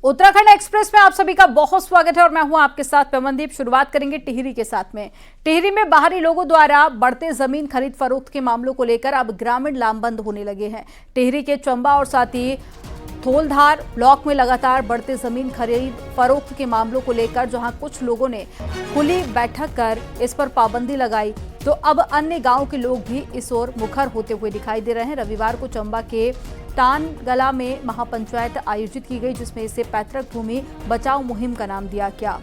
Uttarakhand express में आप सभी का बहुत स्वागत है और मैं हूं आपके साथ पवनदीप। शुरुआत करेंगे टिहरी के साथ में। टिहरी में बाहरी लोगों द्वारा बढ़ते जमीन खरीद फरोख्त के मामलों को लेकर अब ग्रामीण लामबंद होने लगे हैं। टिहरी के चंबा और साथ ही थोलधार ब्लॉक में लगातार बढ़ते जमीन खरीद फरोख्त के मामलों को लेकर जहां कुछ लोगों ने खुली बैठक कर इस पर पाबंदी लगाई, तो अब अन्य गांव के लोग भी इस ओर मुखर होते हुए दिखाई दे रहे हैं। रविवार को चंबा के टानगला में महापंचायत आयोजित की गई, जिसमें इसे पैतृक भूमि बचाओ मुहिम का नाम दिया गया।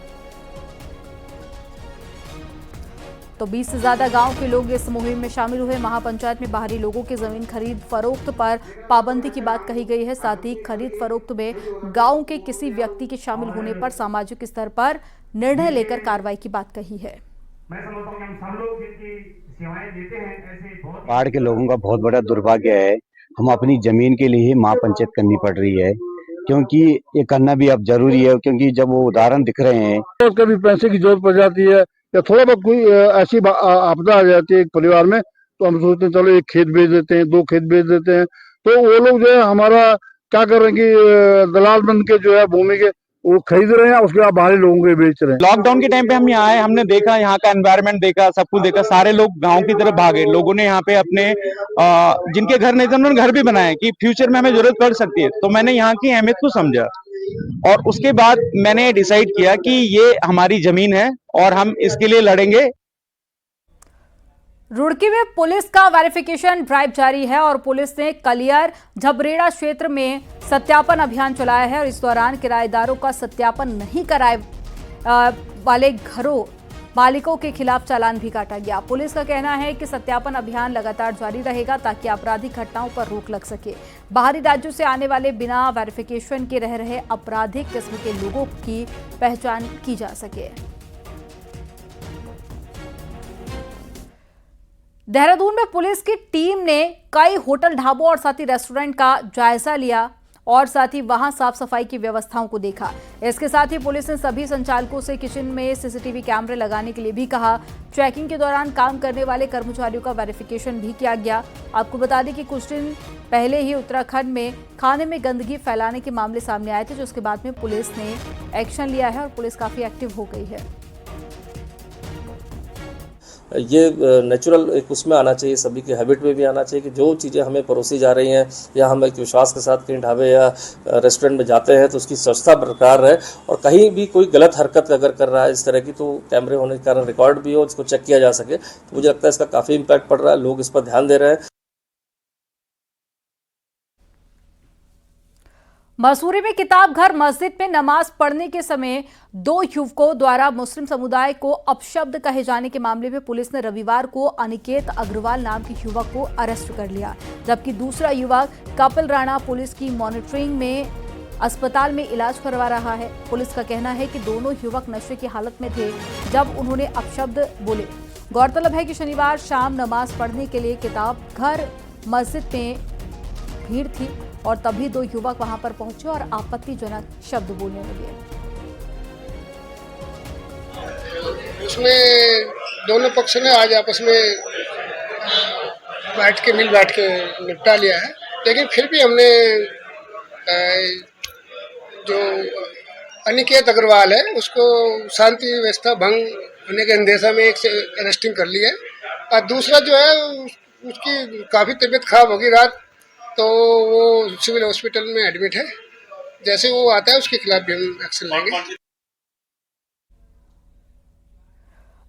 तो 20 से ज्यादा गांव के लोग इस मुहिम में शामिल हुए। महापंचायत में बाहरी लोगों की जमीन खरीद फरोख्त पर पाबंदी की बात कही गई है। साथ ही खरीद फरोख्त में गांव के किसी व्यक्ति के शामिल होने पर सामाजिक स्तर पर निर्णय लेकर कार्रवाई की बात कही है। मैं समझता हूं कि हम सब लोग जिनकी सेवाएं देते हैं ऐसे बहुत बाढ़ के लोगों का बहुत बड़ा दुर्भाग्य है। हम अपनी जमीन के लिए ही महापंचायत करनी पड़ रही है, क्योंकि ये करना भी अब जरूरी है, क्योंकि जब वो उदाहरण दिख रहे हैं तो कभी पैसे की जरूरत पड़ जाती है या थोड़ा बहुत कोई ऐसी आपदा आ जाती है एक परिवार में, तो हम सोचते हैं चलो एक खेत बेच देते हैं, 2 खेत बेच देते हैं। तो वो लोग जो है हमारा क्या कर रहे हैं कि दलाल बन के जो है भूमि के वो खरीद रहे हैं, उसके बाद बाहरी लोगों को बेच रहे हैं। लॉकडाउन के टाइम पे हम यहाँ आए, हमने देखा यहाँ का एनवायरनमेंट देखा, सब कुछ देखा। सारे लोग गांव की तरफ भागे। लोगों ने यहाँ पे अपने जिनके घर नहीं थे उन्होंने घर भी बनाए कि फ्यूचर में हमें जरूरत पड़ सकती है। तो मैंने यहाँ की अहमियत को समझा और उसके बाद मैंने डिसाइड किया कि ये हमारी जमीन है और हम इसके लिए लड़ेंगे। रुड़की में पुलिस का वेरिफिकेशन ड्राइव जारी है और पुलिस ने कलियर झबरेड़ा क्षेत्र में सत्यापन अभियान चलाया है और इस दौरान किराएदारों का सत्यापन नहीं कराए वाले घरों मालिकों के खिलाफ चालान भी काटा गया। पुलिस का कहना है कि सत्यापन अभियान लगातार जारी रहेगा ताकि आपराधिक घटनाओं पर रोक लग सके। बाहरी राज्यों से आने वाले बिना वेरिफिकेशन के रह रहे आपराधिक किस्म के लोगों की पहचान की जा सके। देहरादून में पुलिस की टीम ने कई होटल, ढाबों और साथ ही रेस्टोरेंट का जायजा लिया और साथ ही वहां साफ सफाई की व्यवस्थाओं को देखा। इसके साथ ही पुलिस ने सभी संचालकों से किचन में सीसीटीवी कैमरे लगाने के लिए भी कहा। चेकिंग के दौरान काम करने वाले कर्मचारियों का वेरिफिकेशन भी किया गया। आपको बता दें कि कुछ दिन पहले ही उत्तराखंड में खाने में गंदगी फैलाने के मामले सामने आए थे, जिसके बाद में पुलिस ने एक्शन लिया है और पुलिस काफी एक्टिव हो गई है। ये नेचुरल एक उसमें आना चाहिए, सभी के हैबिट में भी आना चाहिए कि जो चीज़ें हमें परोसी जा रही हैं या हम एक विश्वास के साथ कहीं ढाबे या रेस्टोरेंट में जाते हैं तो उसकी स्वच्छता बरकरार रहे और कहीं भी कोई गलत हरकत अगर कर रहा है इस तरह की तो कैमरे होने के कारण रिकॉर्ड भी हो, इसको चेक किया जा सके। तो मुझे लगता है इसका काफ़ी इम्पैक्ट पड़ रहा है, लोग इस पर ध्यान दे रहे हैं। मसूरी में किताब घर मस्जिद में नमाज पढ़ने के समय 2 युवकों द्वारा मुस्लिम समुदाय को अपशब्द कहे जाने के मामले में पुलिस ने रविवार को अनिकेत अग्रवाल नाम के युवक को अरेस्ट कर लिया, जबकि दूसरा युवक कपिल राणा पुलिस की मॉनिटरिंग में अस्पताल में इलाज करवा रहा है। पुलिस का कहना है कि दोनों युवक नशे की हालत में थे जब उन्होंने अपशब्द बोले। गौरतलब है कि शनिवार शाम नमाज पढ़ने के लिए किताब घर मस्जिद में भीड़ थी और तभी 2 युवक वहां पर पहुंचे और आपत्तिजनक शब्द बोलने लगे। उसमें दोनों पक्ष ने आज आपस में बैठ के निपटा लिया है, लेकिन फिर भी हमने जो अनिकेत अग्रवाल है उसको शांति व्यवस्था भंग होने के अंदेशा में एक से अरेस्टिंग कर ली है और दूसरा जो है उसकी काफ़ी तबीयत खराब होगी रात, तो वो सिविल हॉस्पिटल में एडमिट है। जैसे वो आता है उसके खिलाफ भी हम एक्शन लेंगे।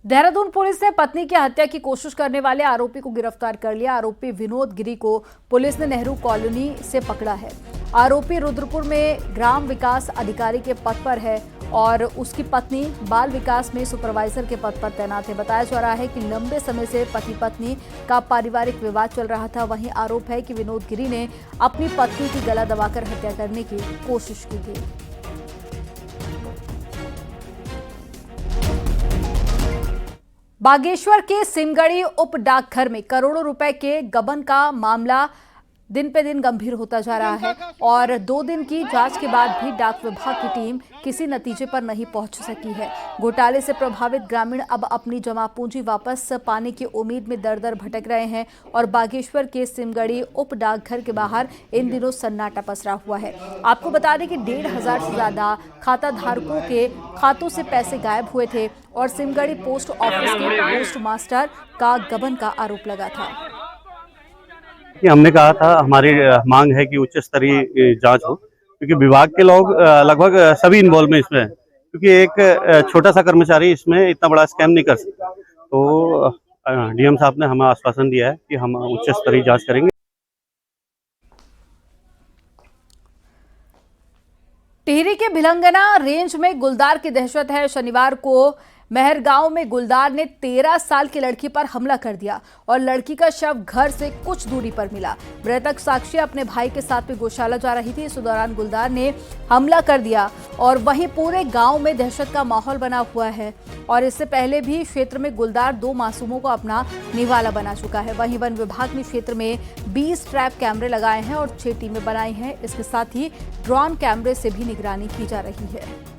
देहरादून पुलिस ने पत्नी की हत्या की कोशिश करने वाले आरोपी को गिरफ्तार कर लिया। आरोपी विनोद गिरी को पुलिस ने नेहरू कॉलोनी से पकड़ा है। आरोपी रुद्रपुर में ग्राम विकास अधिकारी के पद पर है और उसकी पत्नी बाल विकास में सुपरवाइजर के पद पर तैनात है। बताया जा रहा है कि लंबे समय से पति पत्नी का पारिवारिक विवाद चल रहा था। वहीं आरोप है कि विनोद गिरी ने अपनी पत्नी की गला दबाकर हत्या करने की कोशिश की थी। बागेश्वर के सिमगड़ी उप डाकघर में करोड़ों रुपए के गबन का मामला दिन पे दिन गंभीर होता जा रहा है और 2 दिन की जांच के बाद भी डाक विभाग की टीम किसी नतीजे पर नहीं पहुंच सकी है। घोटाले से प्रभावित ग्रामीण अब अपनी जमा पूंजी वापस पाने की उम्मीद में दर-दर भटक रहे हैं और बागेश्वर के सिमगड़ी उप डाकघर के बाहर इन दिनों सन्नाटा पसरा हुआ है। आपको बता दें कि 1,500 से ज्यादा खाता धारकों के खातों से पैसे गायब हुए थे और सिमगड़ी पोस्ट ऑफिस के पोस्ट मास्टर का गबन का आरोप लगा था। हमने कहा था, हमारी मांग है कि उच्च स्तरीय जांच हो, क्योंकि विभाग के लोग लगभग सभी इन्वॉल्व में इसमें, क्योंकि एक छोटा सा कर्मचारी इसमें इतना बड़ा स्कैम नहीं कर सकता। तो डीएम साहब ने हमें आश्वासन दिया है कि हम उच्च स्तरीय जांच करेंगे। टिहरी के भिलंगना रेंज में गुलदार की दहशत है। शनिवार को मेहरगांव में गुलदार ने 13 साल की लड़की पर हमला कर दिया और लड़की का शव घर से कुछ दूरी पर मिला। मृतक साक्षी अपने भाई के साथ में गौशाला जा रही थी। इस दौरान गुलदार ने हमला कर दिया और वहीं पूरे गांव में दहशत का माहौल बना हुआ है और इससे पहले भी क्षेत्र में गुलदार 2 मासूमों को अपना निवाला बना चुका है। वहीं वन विभाग ने क्षेत्र में 20 ट्रैप कैमरे लगाए हैं और 6 टीमें बनाई हैं। इसके साथ ही ड्रोन कैमरे से भी निगरानी की जा रही है।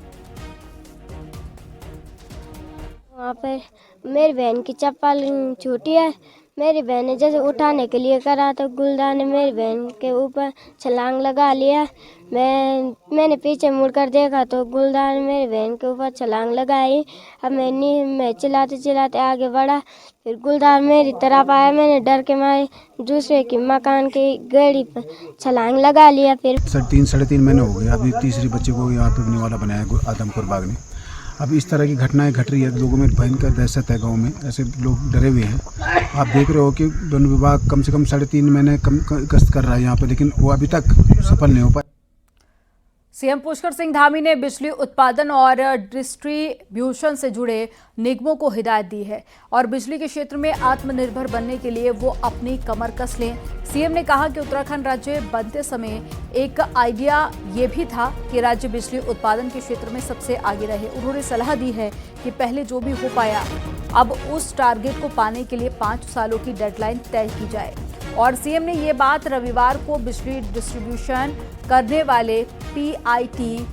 वहाँ पर मेरी बहन की चप्पल छूटी है। मेरी बहन ने जैसे उठाने के लिए करा तो गुलदार ने मेरी बहन के ऊपर छलांग लगा लिया। मैंने पीछे मुड़कर देखा तो गुलदार ने मेरी बहन के ऊपर छलांग लगाई। अब मैं चिल्लाते चिल्लाते आगे बढ़ा, फिर गुलदार मेरी तरफ आया। मैंने डर के मारे दूसरे की मकान की गाड़ी पर छलांग लगा लिया। फिर 3-3.5 महीने हो गए, अभी तीसरी बच्चे को यहाँ पे निवाला बनाया आदमपुर बाग ने। अब इस तरह की घटनाएं घट रही है, लोगों में भयंकर दहशत है। गांव में ऐसे लोग डरे हुए हैं। आप देख रहे हो कि वन विभाग कम से कम 3.5 महीने गश्त कर रहा है यहाँ पे, लेकिन वो अभी तक सफल नहीं हो पाया। सीएम पुष्कर सिंह धामी ने बिजली उत्पादन और डिस्ट्रीब्यूशन से जुड़े निगमों को हिदायत दी है और बिजली के क्षेत्र में आत्मनिर्भर बनने के लिए वो अपनी कमर कस लें। सीएम ने कहा कि उत्तराखंड राज्य बनते समय एक आइडिया ये भी था कि राज्य बिजली उत्पादन के क्षेत्र में सबसे आगे रहे। उन्होंने सलाह दी है कि पहले जो भी हो पाया, अब उस टारगेट को पाने के लिए 5 सालों की डेडलाइन तय की जाए। और सीएम ने ये बात रविवार को बिजली डिस्ट्रीब्यूशन करने वाले PITCUL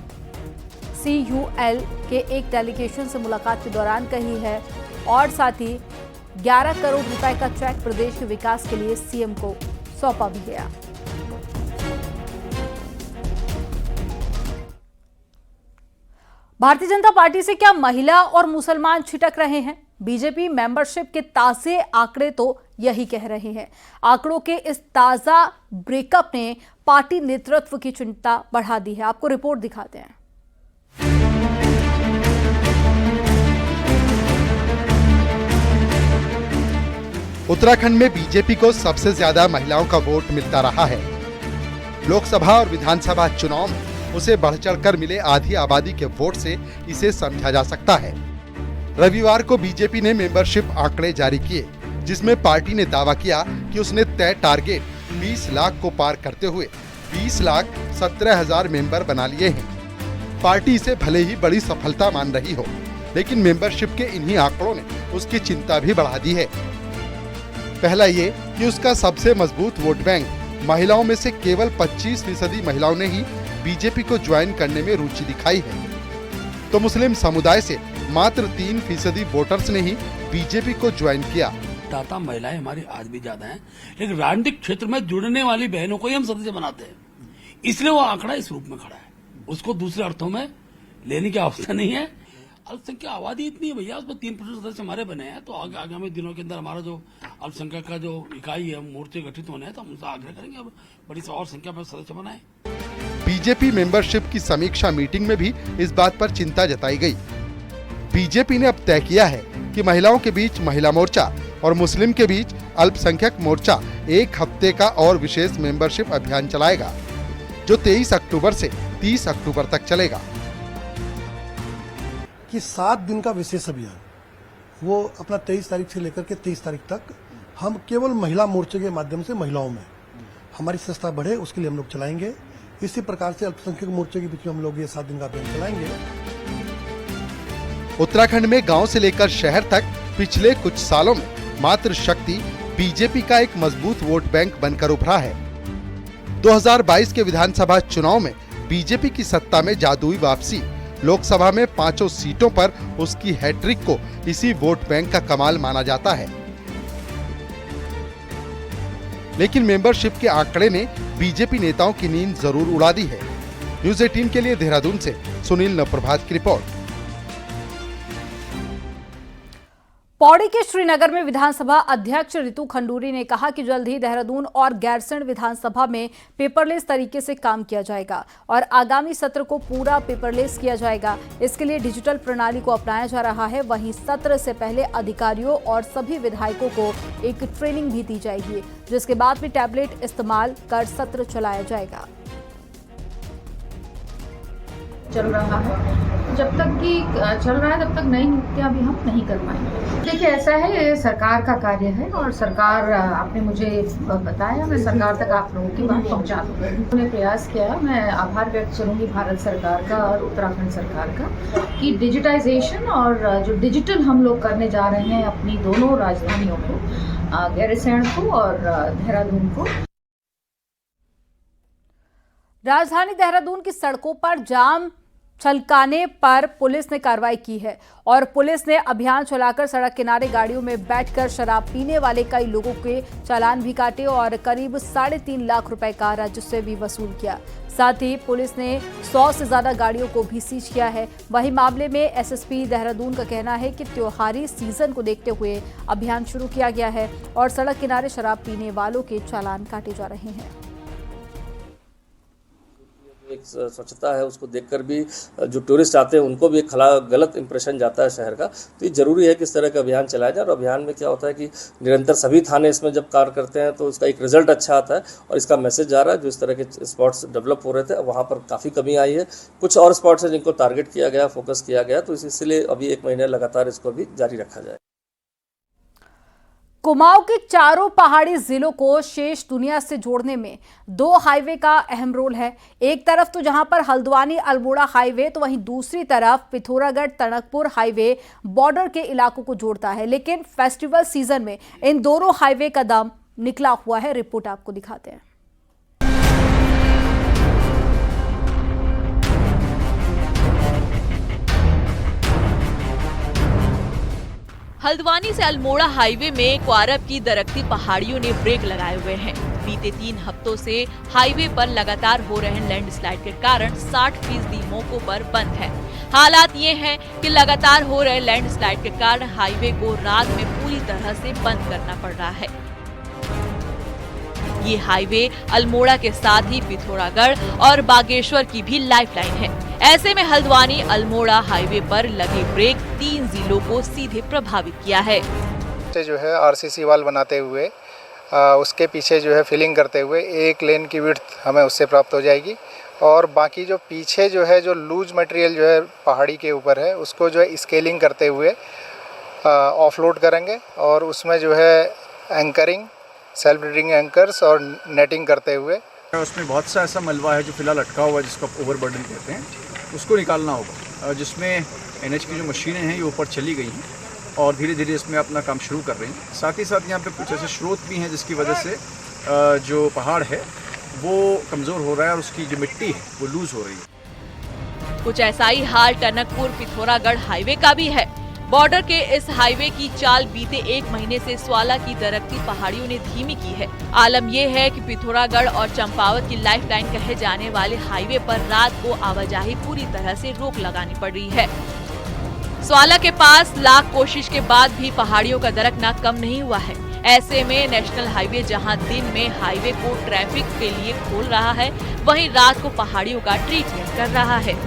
के एक डेलीगेशन से मुलाकात के दौरान कही है और साथ ही 11 करोड़ रुपए का चेक प्रदेश के विकास के लिए सीएम को सौंपा भी गया। भारतीय जनता पार्टी से क्या महिला और मुसलमान छिटक रहे हैं? बीजेपी मेंबरशिप के ताजे आंकड़े तो यही कह रहे हैं। आंकड़ों के इस ताजा ब्रेकअप ने पार्टी नेतृत्व की चिंता बढ़ा दी है। आपको रिपोर्ट दिखाते हैं। उत्तराखंड में बीजेपी को सबसे ज्यादा महिलाओं का वोट मिलता रहा है। लोकसभा और विधानसभा चुनाव में उसे बढ़ चढ़कर मिले आधी आबादी के वोट से इसे समझा जा सकता है। रविवार को बीजेपी ने मेंबरशिप आंकड़े जारी किए, जिसमें पार्टी ने दावा किया कि उसने तय टारगेट 20 लाख को पार करते हुए 20,17,000 मेंबर बना लिए हैं। पार्टी इसे भले ही बड़ी सफलता मान रही हो, लेकिन मेंबरशिप के इन्हीं आंकड़ों ने उसकी चिंता भी बढ़ा दी है। पहला ये कि उसका सबसे मजबूत वोट बैंक महिलाओं में से केवल 25% महिलाओं ने ही बीजेपी को ज्वाइन करने में रुचि दिखाई है, तो मुस्लिम समुदाय से मात्र 3% वोटर्स ने ही बीजेपी को ज्वाइन किया। दाता महिलाएं हमारी आज भी ज्यादा हैं, लेकिन राजनीतिक क्षेत्र में जुड़ने वाली बहनों को ही हम सदस्य बनाते हैं, इसलिए वो आंकड़ा इस रूप में खड़ा है। उसको दूसरे अर्थों में लेने की आवश्यकता नहीं है। अल्पसंख्यक आबादी इतनी है भैया, उसमें 3% सदस्य हमारे बने हैं, तो आगामी दिनों के अंदर हमारा जो अल्पसंख्यक का जो इकाई है, मोर्चे गठित होने हैं, तो हम उनसे आग्रह करेंगे अब बड़ी और संख्या में सदस्य बनाए। बीजेपी मेंबरशिप की समीक्षा मीटिंग में भी इस बात पर चिंता जताई गई। बीजेपी ने अब तय किया है कि महिलाओं के बीच महिला मोर्चा और मुस्लिम के बीच अल्पसंख्यक मोर्चा 1 हफ्ते का और विशेष मेंबरशिप अभियान चलाएगा, जो 23 अक्टूबर से 30 अक्टूबर तक चलेगा। कि 7 दिन का विशेष अभियान, वो अपना 23 तारीख से लेकर के 23 तारीख तक हम केवल महिला मोर्चे के माध्यम से महिलाओं में हमारी सस्ता बढ़े, उसके लिए हम लोग चलाएंगे। इसी प्रकार से अल्पसंख्यक मोर्चे के बीच में हम लोग ये 7 दिन का अभियान चलाएंगे। उत्तराखंड में गांव से लेकर शहर तक पिछले कुछ सालों में मातृ शक्ति बीजेपी का एक मजबूत वोट बैंक बनकर उभरा है। 2022 के विधानसभा चुनाव में बीजेपी की सत्ता में जादुई वापसी, लोकसभा में 5 सीटों पर उसकी हैट्रिक को इसी वोट बैंक का कमाल माना जाता है। लेकिन मेंबरशिप के आंकड़े ने बीजेपी नेताओं की नींद जरूर उड़ा दी है। न्यूज़ 18 के लिए देहरादून से सुनील नवप्रभात की रिपोर्ट। पौड़ी के श्रीनगर में विधानसभा अध्यक्ष रितु खंडूरी ने कहा कि जल्द ही देहरादून और गैरसैंण विधानसभा में पेपरलेस तरीके से काम किया जाएगा और आगामी सत्र को पूरा पेपरलेस किया जाएगा। इसके लिए डिजिटल प्रणाली को अपनाया जा रहा है। वहीं सत्र से पहले अधिकारियों और सभी विधायकों को एक ट्रेनिंग भी दी जाएगी, जिसके बाद में टैबलेट इस्तेमाल कर सत्र चलाया जाएगा। चल रहा है, जब तक कि चल रहा है तब तक नई नियुक्तियां भी हम नहीं कर पाएंगे। देखिए, ऐसा है, ये सरकार का कार्य है और सरकार, आपने मुझे बताया, मैं सरकार तक आप लोगों की बात पहुंचा दूंगी। उन्होंने प्रयास किया, मैं आभार व्यक्त करूंगी भारत सरकार का और उत्तराखंड सरकार का कि डिजिटाइजेशन और जो डिजिटल हम लोग करने जा रहे हैं अपनी दोनों राजधानियों को, गैरसैंण को और देहरादून को। राजधानी देहरादून की सड़कों पर जाम छलकाने पर पुलिस ने कार्रवाई की है और पुलिस ने अभियान चलाकर सड़क किनारे गाड़ियों में बैठकर शराब पीने वाले कई लोगों के चालान भी काटे और करीब 3.5 लाख रुपए का राजस्व भी वसूल किया। साथ ही पुलिस ने 100 से ज्यादा गाड़ियों को भी सीज किया है। वहीं मामले में एसएसपी देहरादून का कहना है कि त्योहारी सीजन को देखते हुए अभियान शुरू किया गया है और सड़क किनारे शराब पीने वालों के चालान काटे जा रहे हैं। एक स्वच्छता है, उसको देखकर भी जो टूरिस्ट आते हैं उनको भी एक गलत इंप्रेशन जाता है शहर का। तो ये जरूरी है कि इस तरह का अभियान चलाया जाए और अभियान में क्या होता है कि निरंतर सभी थाने इसमें जब कार्य करते हैं तो उसका एक रिजल्ट अच्छा आता है और इसका मैसेज जा रहा है। जो इस तरह के स्पॉट्स डेवलप हो रहे थे वहाँ पर काफ़ी कमी आई है। कुछ और स्पॉट्स हैं जिनको टारगेट किया गया, फोकस किया गया, तो इसलिए अभी 1 महीने लगातार इसको भी जारी रखा जाए। कुमाऊं के चारों पहाड़ी जिलों को शेष दुनिया से जोड़ने में 2 हाईवे का अहम रोल है। एक तरफ तो जहां पर हल्द्वानी अल्मोड़ा हाईवे, तो वहीं दूसरी तरफ पिथौरागढ़ टनकपुर हाईवे बॉर्डर के इलाकों को जोड़ता है। लेकिन फेस्टिवल सीजन में इन दोनों हाईवे का दम निकला हुआ है। रिपोर्ट आपको दिखाते हैं। हल्द्वानी से अल्मोड़ा हाईवे में क्वारब की दरख्ती पहाड़ियों ने ब्रेक लगाए हुए हैं। बीते 3 हफ्तों से हाईवे पर लगातार हो रहे लैंडस्लाइड के कारण 60% मौकों पर बंद है। हालात ये हैं कि लगातार हो रहे लैंडस्लाइड के कारण हाईवे को रात में पूरी तरह से बंद करना पड़ रहा है। ये हाईवे अल्मोड़ा के साथ ही पिथौरागढ़ और बागेश्वर की भी लाइफलाइन है। ऐसे में हल्द्वानी अल्मोड़ा हाईवे पर लगे ब्रेक 3 जिलों को सीधे प्रभावित किया है। जो है आरसीसी वाल बनाते हुए उसके पीछे जो है फिलिंग करते हुए 1 लेन की विड्थ हमें उससे प्राप्त हो जाएगी और बाकी जो पीछे जो है जो लूज मटेरियल जो है पहाड़ी के ऊपर है उसको जो है स्केलिंग करते हुए ऑफलोड करेंगे और उसमें जो है एंकरिंग, सेल्फ ड्रिलिंग एंकर्स और नेटिंग करते हुए उसमें बहुत सा ऐसा मलबा है जो फिलहाल अटका हुआ है जिसको ओवरबर्डन कहते हैं, उसको निकालना होगा। जिसमें एनएच की जो मशीनें हैं ये ऊपर चली गई हैं और धीरे धीरे इसमें अपना काम शुरू कर रही हैं। साथ ही साथ यहाँ पे कुछ ऐसे स्रोत भी हैं जिसकी वजह से जो पहाड़ है वो कमज़ोर हो रहा है और उसकी जो मिट्टी है वो लूज हो रही है। कुछ ऐसा ही हाल टनकपुर पिथौरागढ़ हाईवे का भी है। बॉर्डर के इस हाईवे की चाल बीते 1 महीने से स्वाला की दरख्ती पहाड़ियों ने धीमी की है। आलम यह है कि पिथौरागढ़ और चंपावत की लाइफलाइन कहे जाने वाले हाईवे पर रात को आवाजाही पूरी तरह से रोक लगानी पड़ रही है। स्वाला के पास लाख कोशिश के बाद भी पहाड़ियों का दरकना कम नहीं हुआ है। ऐसे में नेशनल हाईवे जहां दिन में हाईवे को ट्रैफिक के लिए खोल रहा है, वहीं रात को पहाड़ियों का ट्रीटमेंट कर रहा है।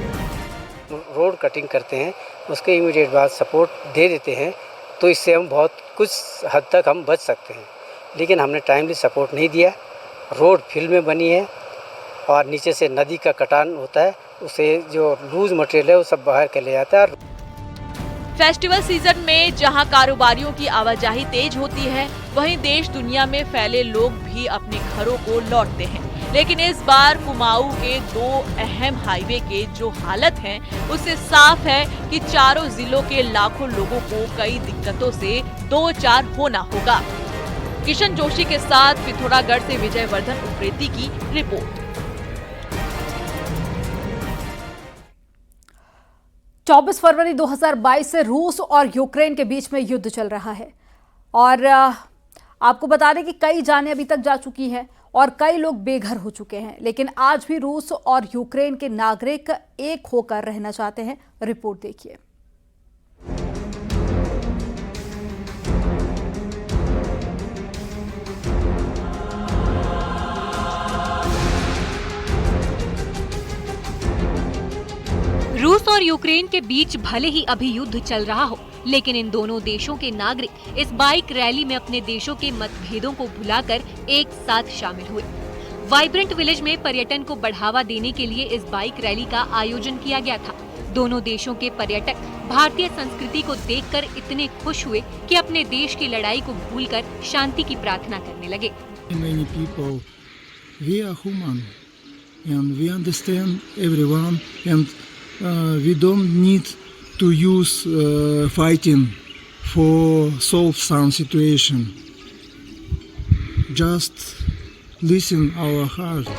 रोड कटिंग करते हैं, उसके इमीडिएट बाद सपोर्ट दे देते हैं, तो इससे हम बहुत कुछ हद तक हम बच सकते हैं। लेकिन हमने टाइमली सपोर्ट नहीं दिया। रोड फील्ड में बनी है और नीचे से नदी का कटान होता है, उससे जो लूज मटेरियल है वो सब बाहर कर ले जाता है। फेस्टिवल सीजन में जहां कारोबारियों की आवाजाही तेज होती है, वहीं देश दुनिया में फैले लोग भी अपने घरों को लौटते हैं। लेकिन इस बार कुमाऊं के 2 अहम हाईवे के जो हालत है उससे साफ है कि चारों जिलों के लाखों लोगों को कई दिक्कतों से 2-4 होना होगा। किशन जोशी के साथ पिथौरागढ़ से विजय वर्धन उप्रेती की रिपोर्ट। 24 फरवरी 2022 से रूस और यूक्रेन के बीच में युद्ध चल रहा है और आपको बता दें कि कई जानें अभी तक जा चुकी हैं और कई लोग बेघर हो चुके हैं, लेकिन आज भी रूस और यूक्रेन के नागरिक एक होकर रहना चाहते हैं। रिपोर्ट देखिए। रूस और यूक्रेन के बीच भले ही अभी युद्ध चल रहा हो, लेकिन इन दोनों देशों के नागरिक इस बाइक रैली में अपने देशों के मतभेदों को भुलाकर एक साथ शामिल हुए। वाइब्रेंट विलेज में पर्यटन को बढ़ावा देने के लिए इस बाइक रैली का आयोजन किया गया था। दोनों देशों के पर्यटक भारतीय संस्कृति को देखकर इतने खुश हुए कि अपने देश की लड़ाई को भूलकर शांति की प्रार्थना करने लगे। Many people, we are human and we understand everyone and we don't need to use fighting for solve some situation. Just listen our heart.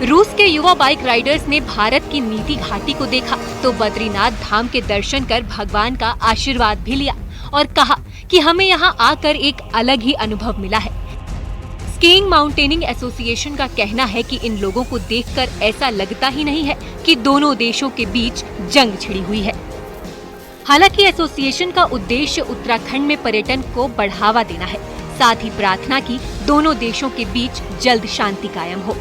रूस के युवा बाइक राइडर्स ने भारत की नीति घाटी को देखा तो बद्रीनाथ धाम के दर्शन कर भगवान का आशीर्वाद भी लिया और कहा कि हमें यहाँ आकर एक अलग ही अनुभव मिला है। स्कीइंग माउंटेनिंग एसोसिएशन का कहना है कि इन लोगों को देखकर ऐसा लगता ही नहीं है कि दोनों देशों के बीच जंग छिड़ी हुई है। हालांकि एसोसिएशन का उद्देश्य उत्तराखंड में पर्यटन को बढ़ावा देना है, साथ ही प्रार्थना की दोनों देशों के बीच जल्द शांति कायम हो।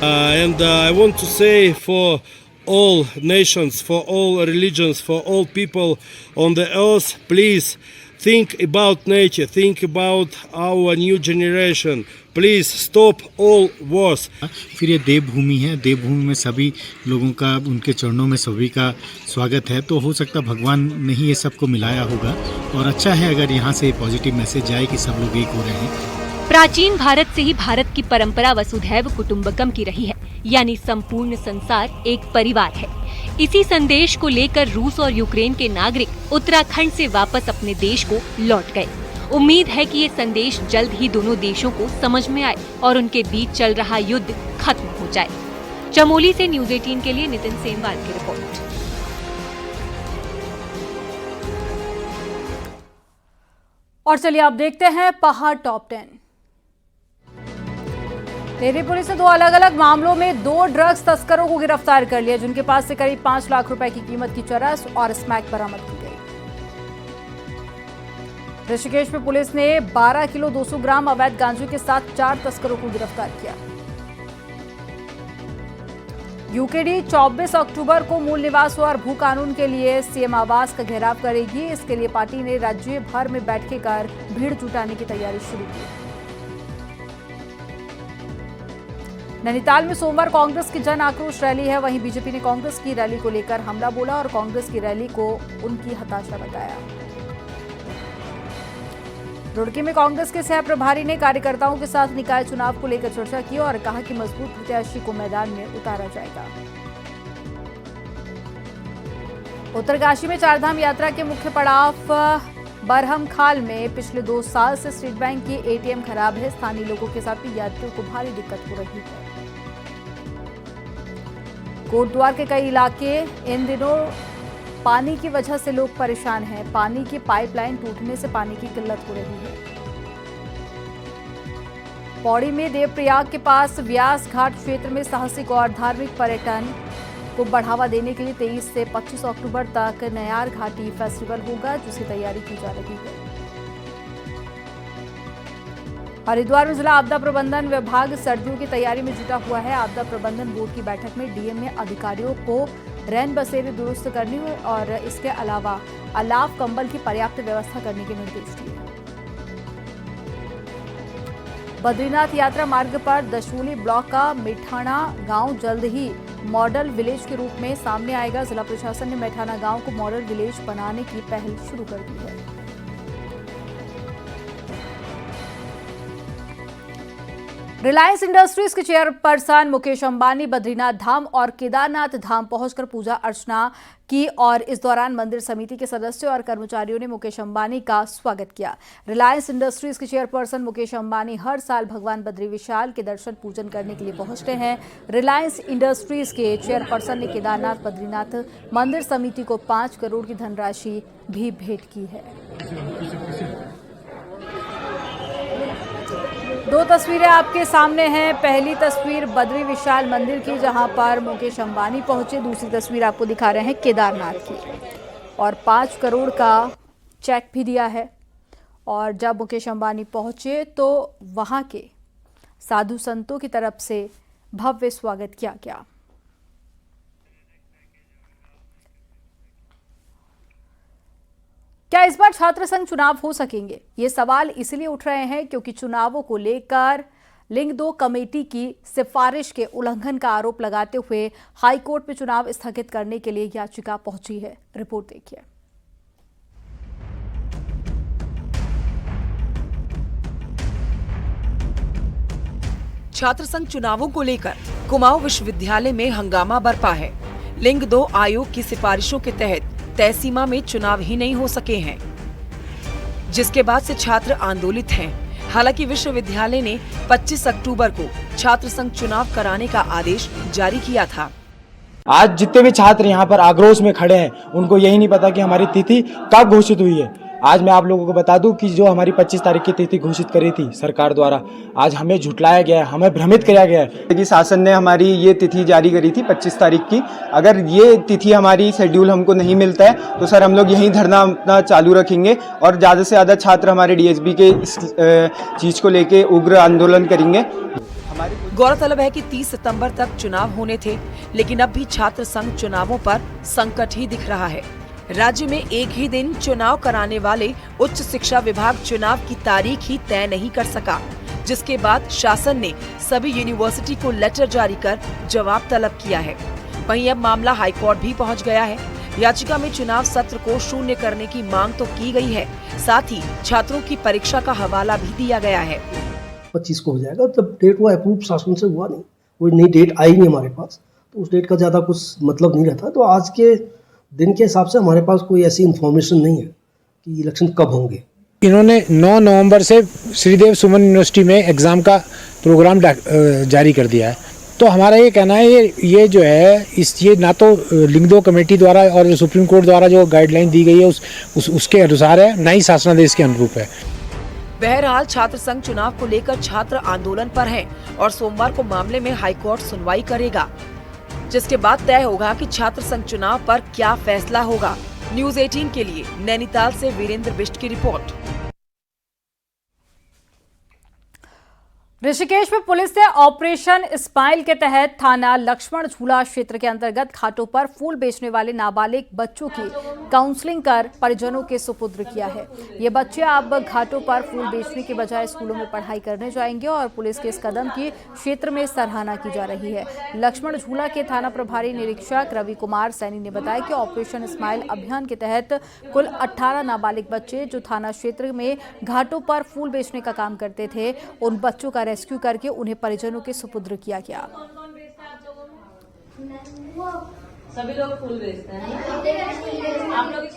And I want to say for all nations, for all religions, for all people on the earth, please think about nature, think about our new generation. Please stop all wars. फिर ये देवभूमि है, देवभूमि में सभी लोगों का, उनके चरणों में सभी का स्वागत है। तो हो सकता भगवान ने ही ये सबको मिलाया होगा और अच्छा है अगर यहाँ से पॉजिटिव मैसेज जाए कि सब लोग एक हो रहे हैं। प्राचीन भारत से ही भारत की परंपरा वसुधैव कुटुंबकम की रही है, यानी संपूर्ण संसार एक परिवार है। इसी संदेश को लेकर रूस और यूक्रेन के नागरिक उत्तराखंड से वापस अपने देश को लौट गए। उम्मीद है कि ये संदेश जल्द ही दोनों देशों को समझ में आए और उनके बीच चल रहा युद्ध खत्म हो जाए। चमोली से न्यूज़ 18 के लिए नितिन सेमवाल की रिपोर्ट। और चलिए आप देखते हैं पहाड़ टॉप 10। टिहरी पुलिस ने 2 अलग अलग मामलों में 2 ड्रग्स तस्करों को गिरफ्तार कर लिया, जिनके पास से करीब 5 लाख रुपए की कीमत की चरस और स्मैक बरामद की गई। ऋषिकेश में पुलिस ने 12 किलो 200 ग्राम अवैध गांजे के साथ 4 तस्करों को गिरफ्तार किया। यूकेडी 24 अक्टूबर को मूल निवास और भू कानून के लिए सीएम आवास का घेराव करेगी। इसके लिए पार्टी ने राज्य भर में बैठकें कर भीड़ जुटाने की तैयारी शुरू की। नैनीताल में सोमवार कांग्रेस की जन आक्रोश रैली है, वहीं बीजेपी ने कांग्रेस की रैली को लेकर हमला बोला और कांग्रेस की रैली को उनकी हताशा बताया। रुड़की में कांग्रेस के सह प्रभारी ने कार्यकर्ताओं के साथ निकाय चुनाव को लेकर चर्चा की और कहा कि मजबूत प्रत्याशी को मैदान में उतारा जाएगा। उत्तरकाशी में चारधाम यात्रा के मुख्य पड़ाव बरहमखाल में पिछले 2 साल से स्टेट बैंक की एटीएम खराब है। स्थानीय लोगों के साथ भी यात्रियों को भारी दिक्कत हो रही है। कोटद्वार के कई इलाके इन दिनों पानी की वजह से लोग परेशान हैं। पानी की पाइपलाइन टूटने से पानी की किल्लत हो रही है। पौड़ी में देवप्रयाग के पास व्यास घाट क्षेत्र में साहसिक और धार्मिक पर्यटन को बढ़ावा देने के लिए 23 से 25 अक्टूबर तक नयार घाटी फेस्टिवल होगा, जिसकी तैयारी की जा रही है। हरिद्वार में जिला आपदा प्रबंधन विभाग सर्दियों की तैयारी में जुटा हुआ है। आपदा प्रबंधन बोर्ड की बैठक में डीएम ने अधिकारियों को रैन बसेरे दुरुस्त करने और इसके अलावा अलाव कंबल की पर्याप्त व्यवस्था करने के निर्देश दिए। बद्रीनाथ यात्रा मार्ग पर दशमोली ब्लॉक का मेठाना गांव जल्द ही मॉडल विलेज के रूप में सामने आएगा। जिला प्रशासन ने मेठाना गांव को मॉडल विलेज बनाने की पहल शुरू कर दी है। रिलायंस इंडस्ट्रीज के चेयरपर्सन मुकेश अंबानी बद्रीनाथ धाम और केदारनाथ धाम पहुंचकर पूजा अर्चना की और इस दौरान मंदिर समिति के सदस्यों और कर्मचारियों ने मुकेश अंबानी का स्वागत किया। रिलायंस इंडस्ट्रीज के चेयरपर्सन मुकेश अंबानी हर साल भगवान बद्री विशाल के दर्शन पूजन करने के लिए पहुंचते हैं। रिलायंस इंडस्ट्रीज के चेयरपर्सन ने केदारनाथ बद्रीनाथ मंदिर समिति को 5 करोड़ की धनराशि भी भेंट की है। 2 तस्वीरें आपके सामने हैं। पहली तस्वीर बद्री विशाल मंदिर की, जहां पर मुकेश अंबानी पहुंचे। दूसरी तस्वीर आपको दिखा रहे हैं केदारनाथ की, और 5 करोड़ का चेक भी दिया है। और जब मुकेश अंबानी पहुंचे तो वहां के साधु संतों की तरफ से भव्य स्वागत किया गया। क्या इस बार छात्र संघ चुनाव हो सकेंगे? ये सवाल इसलिए उठ रहे हैं क्योंकि चुनावों को लेकर लिंग 2 कमेटी की सिफारिश के उल्लंघन का आरोप लगाते हुए हाईकोर्ट में चुनाव स्थगित करने के लिए याचिका पहुंची है। रिपोर्ट देखिए। छात्र संघ चुनावों को लेकर कुमाऊं विश्वविद्यालय में हंगामा बरपा है। लिंग 2 आयोग की सिफारिशों के तहत तय सीमा में चुनाव ही नहीं हो सके हैं, जिसके बाद से छात्र आंदोलित हैं। हालांकि विश्वविद्यालय ने 25 अक्टूबर को छात्र संघ चुनाव कराने का आदेश जारी किया था। आज जितने भी छात्र यहाँ पर आक्रोश में खड़े हैं, उनको यही नहीं पता कि हमारी तिथि कब घोषित हुई है। आज मैं आप लोगों को बता दूं कि जो हमारी 25 तारीख की तिथि घोषित करी थी सरकार द्वारा, आज हमें झुठलाया गया है, हमें भ्रमित किया गया है कि शासन ने हमारी ये तिथि जारी करी थी 25 तारीख की। अगर ये तिथि हमारी शेड्यूल हमको नहीं मिलता है तो सर हम लोग यहीं धरना अपना चालू रखेंगे और ज़्यादा से ज़्यादा छात्र हमारे DSB के इस चीज़ को लेके उग्र आंदोलन करेंगे। गौरतलब है कि 30 सितंबर तक चुनाव होने थे, लेकिन अब भी छात्र संघ चुनावों पर संकट ही दिख रहा है। राज्य में एक ही दिन चुनाव कराने वाले उच्च शिक्षा विभाग चुनाव की तारीख ही तय नहीं कर सका, जिसके बाद शासन ने सभी यूनिवर्सिटी को लेटर जारी कर जवाब तलब किया है। वहीं अब मामला हाईकोर्ट भी पहुंच गया है। याचिका में चुनाव सत्र को शून्य करने की मांग तो की गई है, साथ ही छात्रों की परीक्षा का हवाला भी दिया गया है। 25 को हो जाएगा। जब डेट वो अप्रूव शासन से हुआ नहीं, कोई नई डेट आई नहीं हमारे पास, तो उस डेट का ज़्यादा कुछ मतलब नहीं रहता। तो आज के दिन के हिसाब से हमारे पास कोई ऐसी इन्फॉर्मेशन नहीं है कि इलेक्शन कब होंगे। इन्होंने 9 नवंबर से श्रीदेव सुमन यूनिवर्सिटी में एग्ज़ाम का प्रोग्राम जारी कर दिया है। तो हमारा ये कहना है ये जो है ये ना तो लिंग 2 कमेटी द्वारा और सुप्रीम कोर्ट द्वारा जो गाइडलाइन दी गई है उसके अनुसार है, ना ही शासनादेश के अनुरूप है। बहरहाल छात्र संघ चुनाव को लेकर छात्र आंदोलन पर हैं और सोमवार को मामले में हाईकोर्ट सुनवाई करेगा, जिसके बाद तय होगा कि छात्र संघ चुनाव पर क्या फैसला होगा। न्यूज़ 18 के लिए नैनीताल से वीरेंद्र बिष्ट की रिपोर्ट। ऋषिकेश में पुलिस ने ऑपरेशन स्माइल के तहत थाना लक्ष्मण झूला क्षेत्र के अंतर्गत घाटों पर फूल बेचने वाले नाबालिग बच्चों की काउंसलिंग कर परिजनों के सुपुर्द किया है। ये बच्चे अब घाटों पर फूल बेचने के बजाय स्कूलों में पढ़ाई करने जाएंगे और पुलिस के इस कदम की क्षेत्र में सराहना की जा रही है। लक्ष्मण झूला के थाना प्रभारी निरीक्षक रवि कुमार सैनी ने बताया कि ऑपरेशन स्माइल अभियान के तहत कुल 18 नाबालिग बच्चे जो थाना क्षेत्र में घाटों पर फूल बेचने का काम करते थे, उन बच्चों का रेस्क्यू करके उन्हें परिजनों के सुपुर्द किया गया। सभी लोग फूल बेचते हैं। आप लोग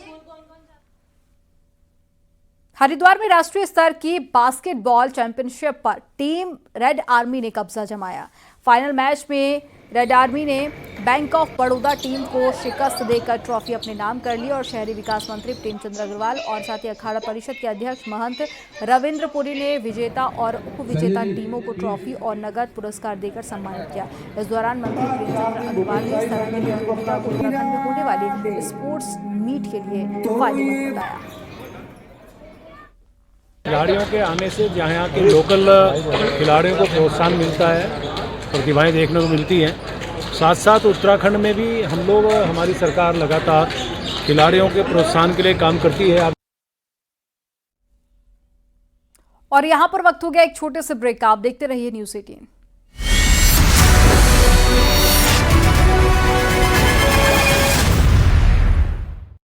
हरिद्वार में राष्ट्रीय स्तर की बास्केटबॉल चैंपियनशिप पर टीम रेड आर्मी ने कब्जा जमाया। फाइनल मैच में रेड आर्मी ने बैंक ऑफ बड़ौदा टीम को शिकस्त देकर ट्रॉफी अपने नाम कर ली और शहरी विकास मंत्री प्रेमचंद अग्रवाल और साथ ही अखाड़ा परिषद के अध्यक्ष महंत रविंद्र पुरी ने विजेता और उप विजेता टीमों को ट्रॉफी और नगद पुरस्कार देकर सम्मानित किया। इस दौरान मंत्री प्रेमचंद अग्रवाल ने सराहनीय प्रतियोगिता को उत्तराखंड में होने वाली स्पोर्ट्स मीट के लिए फायदेमंद बताया। खिलाड़ियों के आने से यहाँ के लोकल खिलाड़ियों को प्रोत्साहन मिलता है, प्रतिभाएं देखने को मिलती हैं। साथ साथ उत्तराखंड में भी हम लोग, हमारी सरकार लगातार खिलाड़ियों के प्रोत्साहन के लिए काम करती है। और यहाँ पर वक्त हो गया एक छोटे से ब्रेक का। आप देखते रहिए न्यूज़ 18।